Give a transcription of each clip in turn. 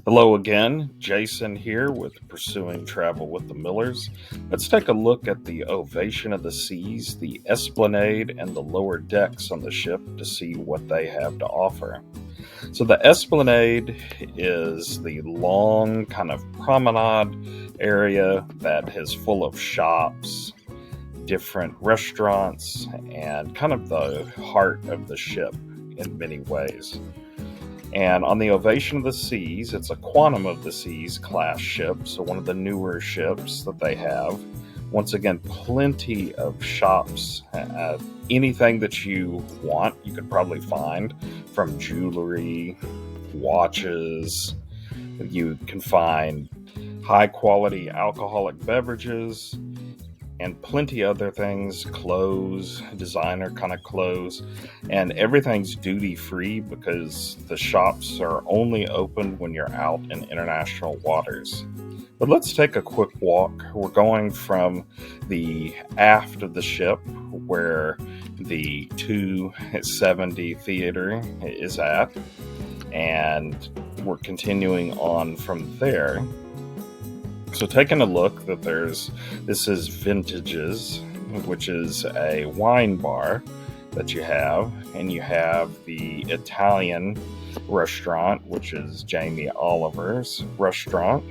Hello again, Jason here with Pursuing Travel with the Millers. Let's take a look at the Ovation of the Seas, the Esplanade, and the lower decks on the ship to see what they have to offer. So, the Esplanade is the long kind of promenade area that is full of shops, different restaurants, and kind of the heart of the ship in many ways. And on the Ovation of the Seas, it's a Quantum of the Seas class ship, so one of the newer ships that they have. Once again, plenty of shops. Anything that you want, you could probably find, from jewelry, watches. You can find high quality alcoholic beverages and plenty other things, clothes, designer kind of clothes, and everything's duty free because the shops are only open when you're out in international waters. But let's take a quick walk. We're going from the aft of the ship where the 270 theater is at, and we're continuing on from there. So taking a look that this is Vintages, which is a wine bar that you have, and you have the Italian restaurant, which is Jamie Oliver's restaurant.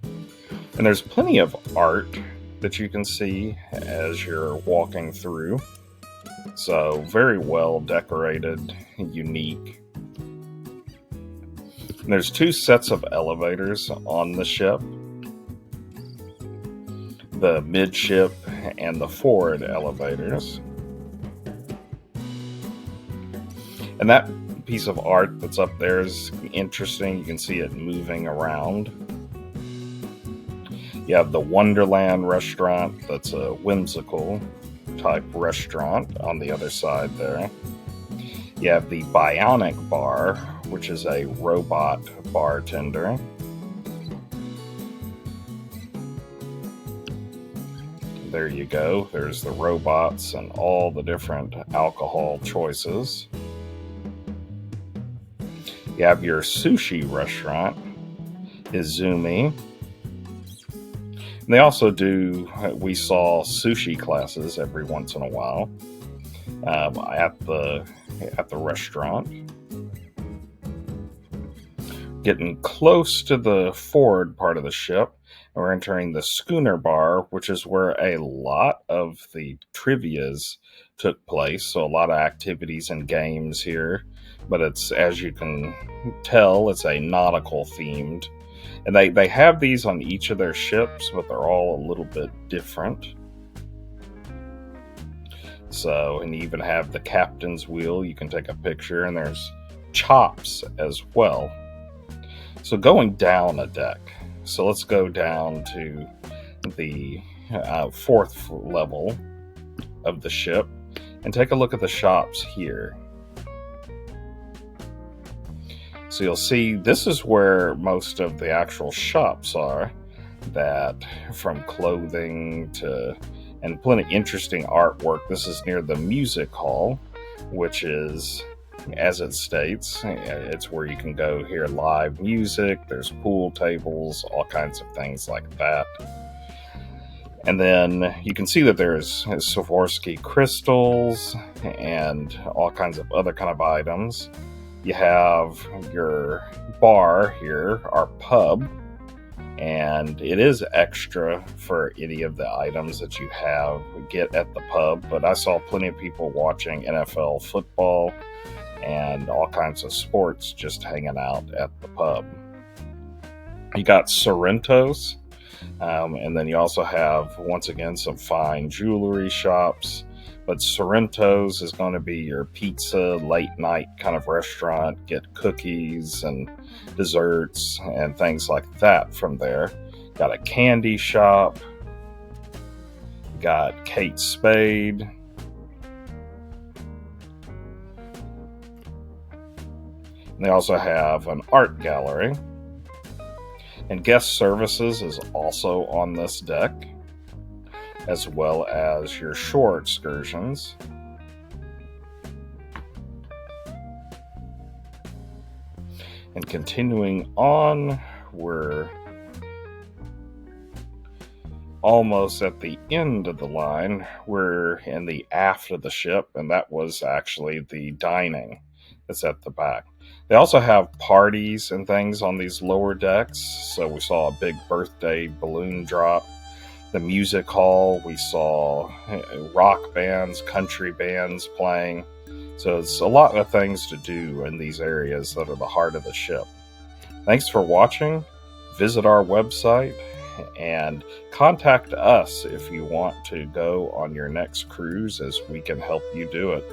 And there's plenty of art that you can see as you're walking through. So very well decorated, unique. And there's two sets of elevators on the ship, the midship and the forward elevators. And that piece of art that's up there is interesting. You can see it moving around. You have the Wonderland restaurant, that's a whimsical type restaurant on the other side there. You have the Bionic Bar, which is a robot bartender. There you go. There's the robots and all the different alcohol choices. You have your sushi restaurant, Izumi. And they also we saw sushi classes every once in a while at the restaurant. Getting close to the forward part of the ship, and we're entering the schooner bar, which is where a lot of the trivias took place. So a lot of activities and games here, but it's, as you can tell, it's a nautical themed. And they have these on each of their ships, but they're all a little bit different. So, and you even have the captain's wheel. You can take a picture, and there's chops as well. So going down a deck. So let's go down to the fourth level of the ship and take a look at the shops here. So you'll see this is where most of the actual shops are, that from clothing to, and plenty interesting artwork. This is near the music hall, which is, as it states, it's where you can go hear live music. There's pool tables, all kinds of things like that. And then you can see that there's Swarovski crystals and all kinds of other kind of items. You have your bar here, our pub, and it is extra for any of the items that you get at the pub. But I saw plenty of people watching NFL football and all kinds of sports just hanging out at the pub. You got Sorrento's, and then you also have, once again, some fine jewelry shops. But Sorrento's is going to be your pizza late night kind of restaurant. Get cookies and desserts and things like that from there. Got a candy shop. Got Kate Spade. They also have an art gallery. And guest services is also on this deck, as well as your shore excursions. And continuing on, we're almost at the end of the line. We're in the aft of the ship, and that was actually the dining that's at the back. They also have parties and things on these lower decks. So we saw a big birthday balloon drop. The music hall, we saw rock bands, country bands playing. So it's a lot of things to do in these areas that are the heart of the ship. Thanks for watching. Visit our website and contact us if you want to go on your next cruise, as we can help you do it.